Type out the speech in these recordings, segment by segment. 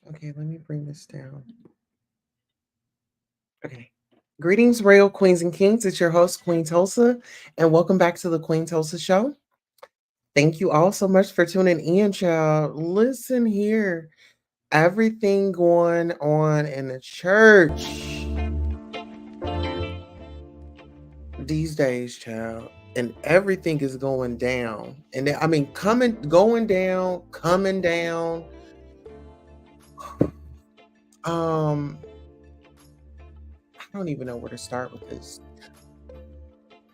Okay, let me bring this down. Okay. Greetings, royal queens and kings. It's your host, Queen Tulsa, and welcome back to the Queen Tulsa Show. Thank you all so much for tuning in, child. Listen here. Everything going on in the church these days, child, and everything is going down. And I mean, going down, coming down. Um, I don't even know where to start with this.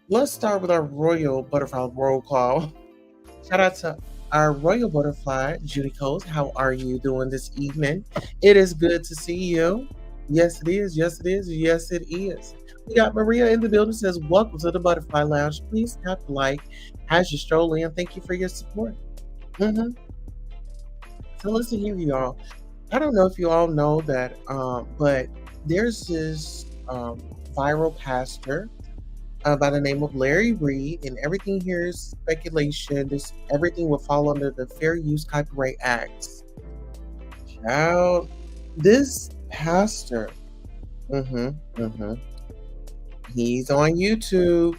Let's start with our royal butterfly roll call. Shout out to our royal butterfly, Judy Coles. How are you doing this evening? It is good to see you. Yes, it is. Yes, it is. Yes, it is. We got Maria in the building says, welcome to the Butterfly Lounge. Please tap the like as you stroll in. Thank you for your support. hmm So listen here, y'all. I don't know if you all know that, but there's this viral pastor by the name of Larry Reed, and everything here is speculation. This everything will fall under the Fair Use Copyright Act. Child, this pastor, mm-hmm, mm-hmm, he's on YouTube.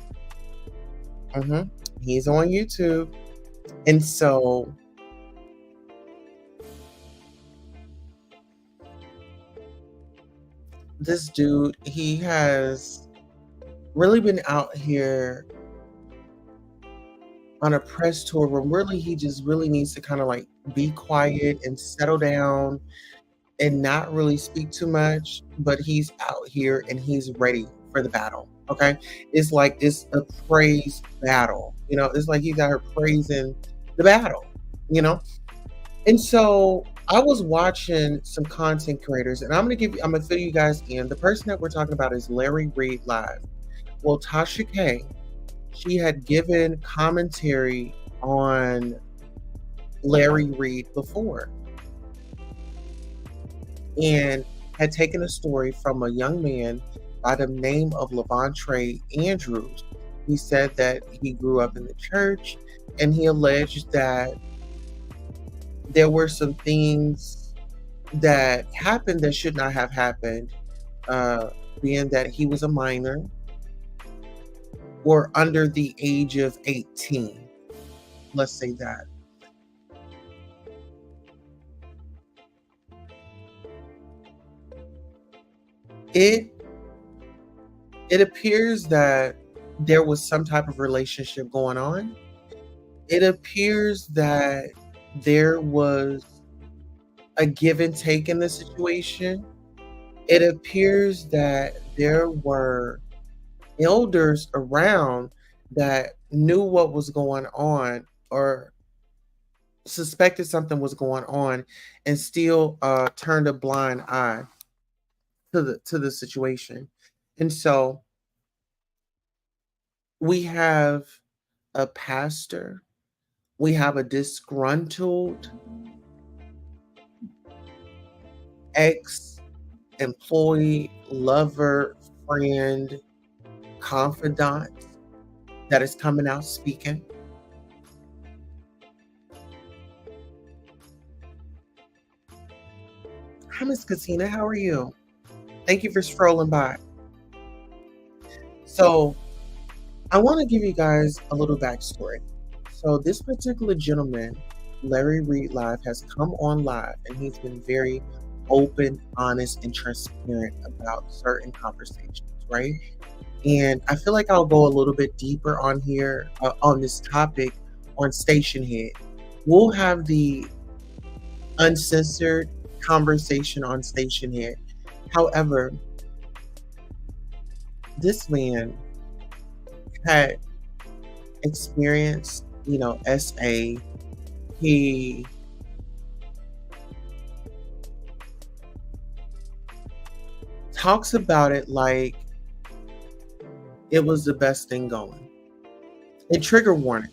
Mm-hmm, he's on YouTube, and so this dude, he has really been out here on a press tour where really he just really needs to kind of like be quiet and settle down and not really speak too much, but he's out here and he's ready for the battle. Okay. It's like it's a praise battle. It's like he's out here praising the battle, you know? And so I was watching some content creators, and I'm gonna fill you guys in. The person that we're talking about is Larry Reed Live. Well, Tasha K, she had given commentary on Larry Reed before and had taken a story from a young man by the name of Levontre Andrews. He said that he grew up in the church and he alleged that there were some things that happened that should not have happened, uh, being that he was a minor or under the age of 18. Let's say that. It it appears that there was some type of relationship going on. It appears that there was a give and take in the situation. It appears that there were elders around that knew what was going on or suspected something was going on and still turned a blind eye to the situation. And so we have a pastor, we have a disgruntled ex employee, lover, friend, confidant that is coming out speaking. Hi, Miss Katina. How are you? Thank you for strolling by. So, I want to give you guys a little backstory. So, this particular gentleman, Larry Reed Live, has come on live and he's been very open, honest, and transparent about certain conversations, right? And I feel like I'll go a little bit deeper on here on this topic on Station Head. We'll have the uncensored conversation on Station Head. However, this man had experienced, SA. He talks about it like it was the best thing going. And trigger warning.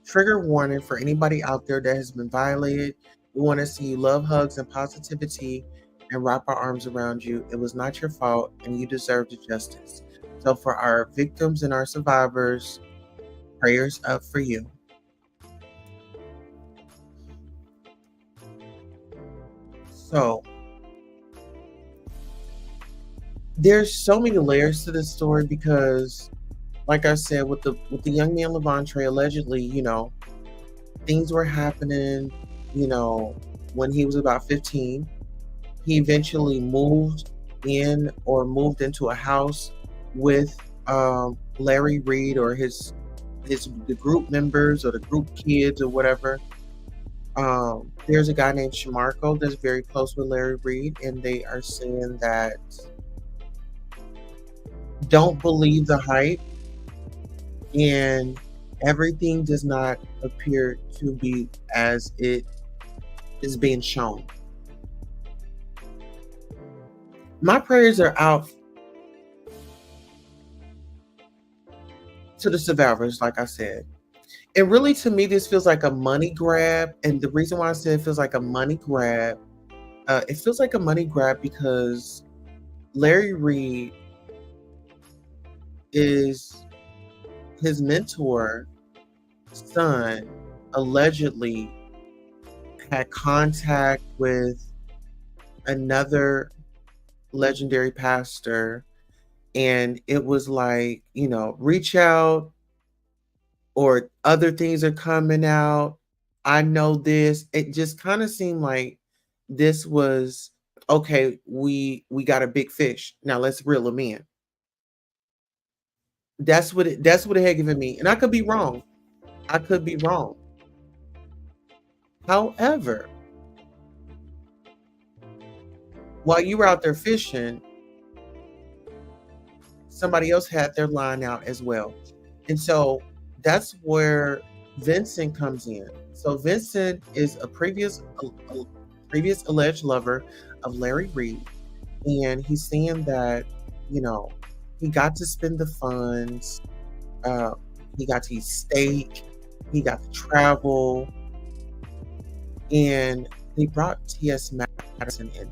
Trigger warning for anybody out there that has been violated. We want to see love, hugs, and positivity and wrap our arms around you. It was not your fault and you deserve the justice. So for our victims and our survivors, prayers up for you. So there's so many layers to this story because, like I said, with the young man Levontre, allegedly, things were happening, you know, when he was about 15. He eventually moved into a house with Larry Reed or the group members or the group kids or whatever. There's a guy named Shamarko that's very close with Larry Reed, and they are saying that don't believe the hype, and everything does not appear to be as it is being shown. My prayers are out to the survivors, like I said. And really, to me, this feels like a money grab. And the reason why I said it feels like a money grab, it feels like a money grab because Larry Reed is his mentor son allegedly had contact with another legendary pastor, and it was like, reach out or other things are coming out. I know this. It just kind of seemed like this was okay. We got a big fish. Now let's reel him in. That's what it had given me. And I could be wrong. I could be wrong. However, while you were out there fishing, somebody else had their line out as well. And so that's where Vincent comes in. So Vincent is a previous alleged lover of Larry Reed. And he's saying that, he got to spend the funds, he got to eat steak, he got to travel, and they brought T.S. Madison in.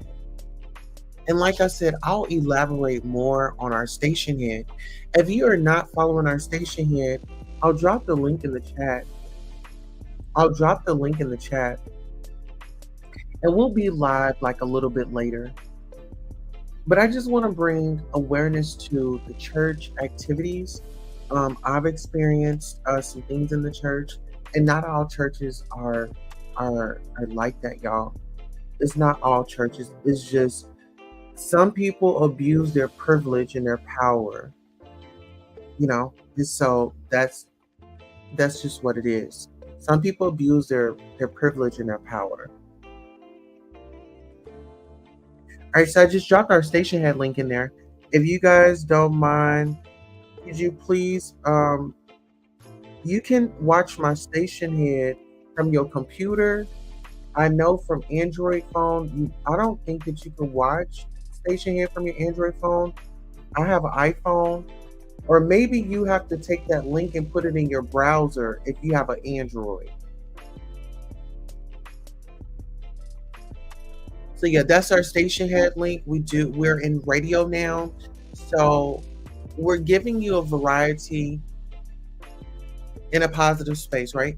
And like I said, I'll elaborate more on our station head. If you are not following our station head, I'll drop the link in the chat. And we'll be live like a little bit later. But I just want to bring awareness to the church activities. I've experienced some things in the church, and not all churches are like that, y'all. It's not all churches. It's just some people abuse their privilege and their power. And so that's just what it is. Some people abuse their privilege and their power. All right, so I just dropped our station head link in there. If you guys don't mind, could you please, you can watch my station head from your computer. I know from Android phone, I don't think that you can watch station head from your Android phone. I have an iPhone, or maybe you have to take that link and put it in your browser if you have an Android. So yeah, that's our station head link. We're in radio now. So we're giving you a variety in a positive space, right?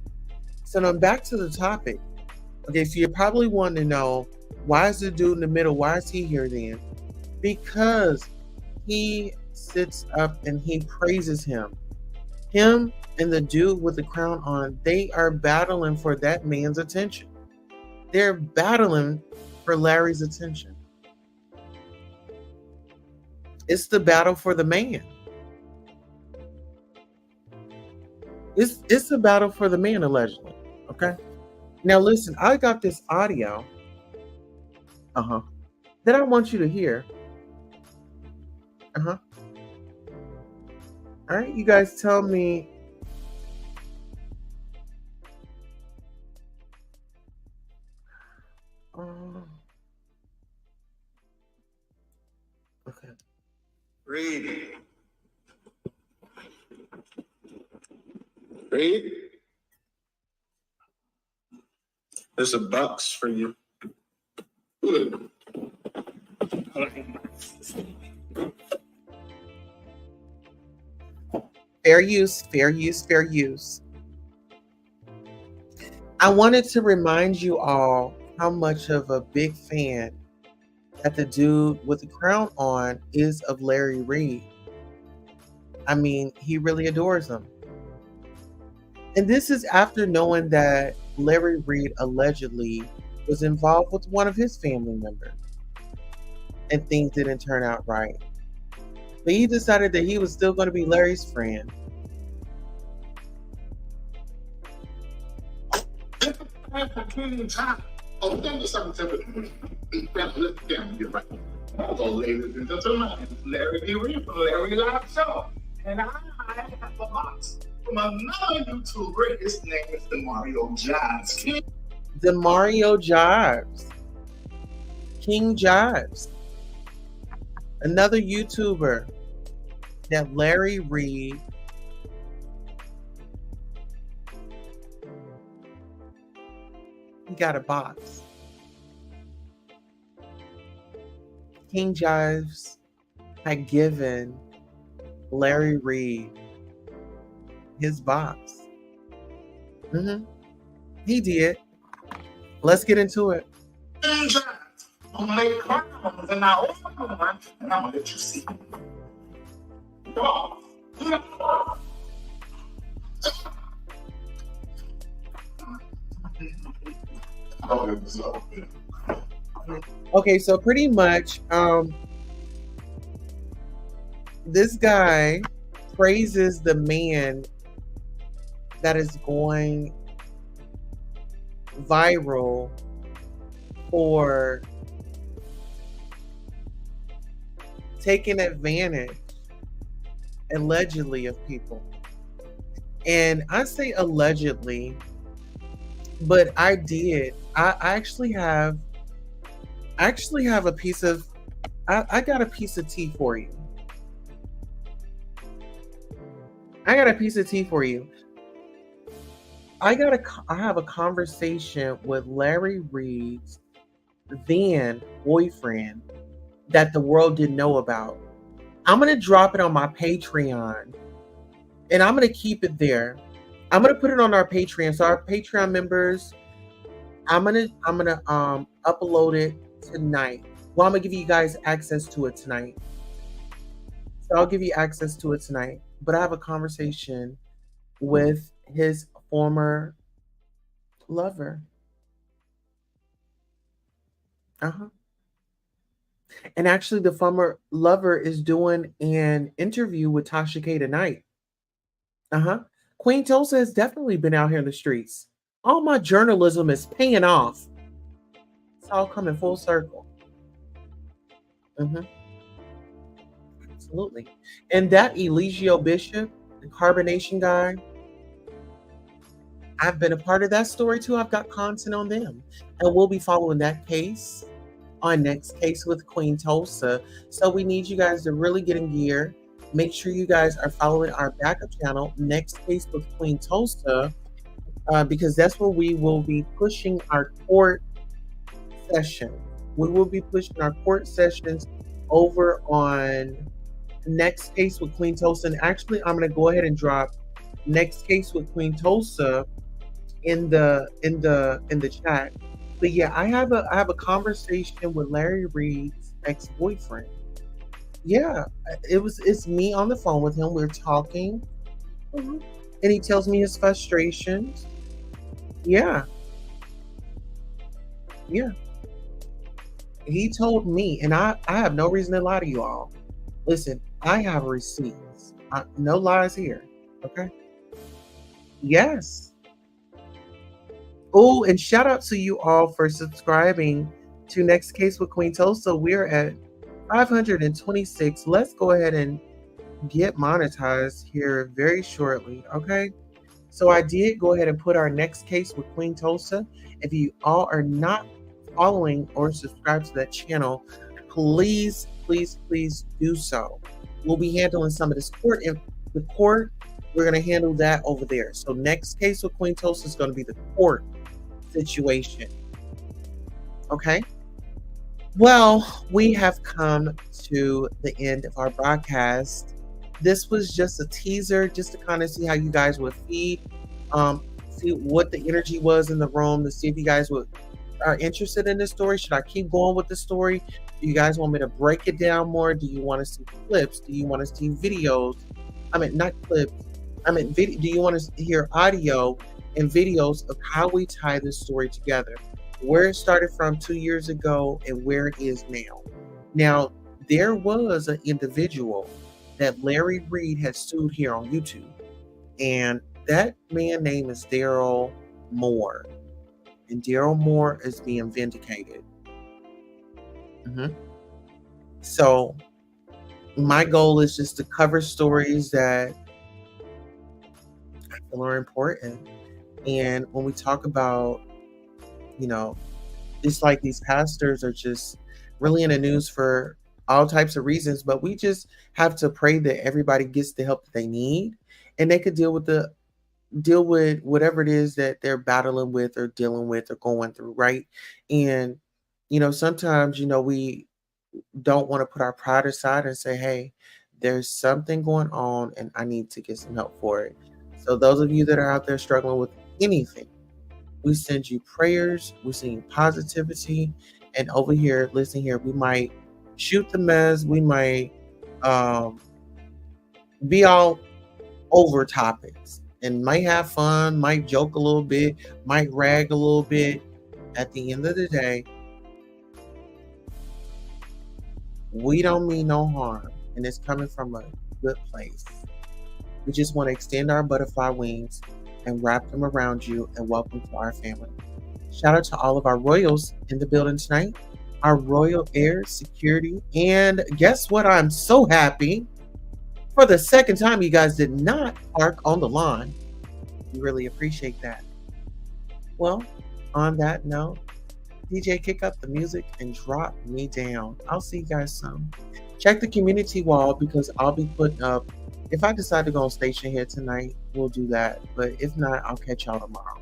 So now back to the topic. Okay, so you're probably wanting to know, why is the dude in the middle? Why is he here then? Because he sits up and he praises him. Him and the dude with the crown on, they are battling for that man's attention. They're battling for Larry's attention. It's the battle for the man. It's a battle for the man, allegedly. Okay. Now listen, I got this audio. That I want you to hear. All right, you guys tell me. Okay. Read. There's a box for you. Fair use. I wanted to remind you all how much of a big fan that the dude with the crown on is of Larry Reid. I mean, he really adores him. And this is after knowing that Larry Reid allegedly was involved with one of his family members and things didn't turn out right. But he decided that he was still going to be Larry's friend. Oh, thank you, something. Hello, ladies and gentlemen, it's Larry B. Reed from Larry Live Show. And I have a box from another YouTuber. His name is Mario Jives. Mario Jives. King Jives. Another YouTuber that Larry Reid got a box. King Jives had given Larry Reid his box. He did. Let's get into it. King Jives, who made crowns, and I opened one, and I'm gonna let you see. Okay, so pretty much, this guy praises the man that is going viral for taking advantage, allegedly, of people. And I say allegedly, but I actually have a piece of, I got a piece of tea for you. I have a conversation with Larry Reid's then boyfriend that the world didn't know about. I'm going to drop it on my Patreon and I'm going to keep it there. I'm going to put it on our Patreon. So our Patreon members, I'm going to upload it tonight. Well, I'm going to give you guys access to it tonight. So I'll give you access to it tonight. But I have a conversation with his former lover. And actually, the former lover is doing an interview with Tasha K tonight. Queen Tulsa has definitely been out here in the streets. All my journalism is paying off. It's all coming full circle. Absolutely. And that Eligio Bishop, the carbonation guy, I've been a part of that story too. I've got content on them. And we'll be following that case on Next Case with Queen Tulsa. So we need you guys to really get in gear. Make sure you guys are following our backup channel, Next Case with Queen Tulsa, because that's where we will be pushing our court session. We will be pushing our court sessions over on Next Case with Queen Tulsa. And actually, I'm going to go ahead and drop Next Case with Queen Tulsa in the chat. But yeah, I have a conversation with Larry Reid's ex-boyfriend. Yeah, it's me on the phone with him. We're talking, and he tells me his frustrations. Yeah. He told me, and I have no reason to lie to you all. Listen, I have receipts. No lies here. Okay. Yes. Oh, and shout out to you all for subscribing to Next Case with Queen Tulsa. We're at 526. Let's go ahead and get monetized here very shortly. Okay. So I did go ahead and put our Next Case with Queen Tulsa. If you all are not following or subscribed to that channel, please do so. We'll be handling some of this court. In the court, we're going to handle that over there. So Next Case with Queen Tulsa is going to be the court situation. Okay. Well, we have come to the end of our broadcast. This was just a teaser, just to kind of see how you guys would feed, see what the energy was in the room, to see if you guys would are interested in this story? Should I keep going with the story? Do you guys want me to break it down more? Do you want to see clips? Do you want to see videos? I mean, not clips. I mean, do you want to hear audio and videos of how we tie this story together? Where it started from 2 years ago and where it is now. Now, there was an individual that Larry Reed had sued here on YouTube. And that man's name is Daryl Moore. And Daryl Moore is being vindicated. So my goal is just to cover stories that I feel are important. And when we talk about, it's like these pastors are just really in the news for all types of reasons, but we just have to pray that everybody gets the help that they need and they could deal with whatever it is that they're battling with or dealing with or going through, right? And sometimes we don't want to put our pride aside and say, hey, there's something going on and I need to get some help for it. So those of you that are out there struggling with anything, we send you prayers, we send you positivity, and over here, listen here, we might shoot the mess, we might be all over topics and might have fun, might joke a little bit, might rag a little bit. At the end of the day, we don't mean no harm, and it's coming from a good place. We just want to extend our butterfly wings and wrap them around you and welcome to our family. Shout out to all of our royals in the building tonight, our royal heirs, security, and guess what? I'm so happy. For the second time, you guys did not park on the lawn. We really appreciate that. Well, on that note, DJ, kick up the music and drop me down. I'll see you guys soon. Check the community wall because I'll be putting up, if I decide to go on station here tonight, we'll do that. But if not, I'll catch y'all tomorrow.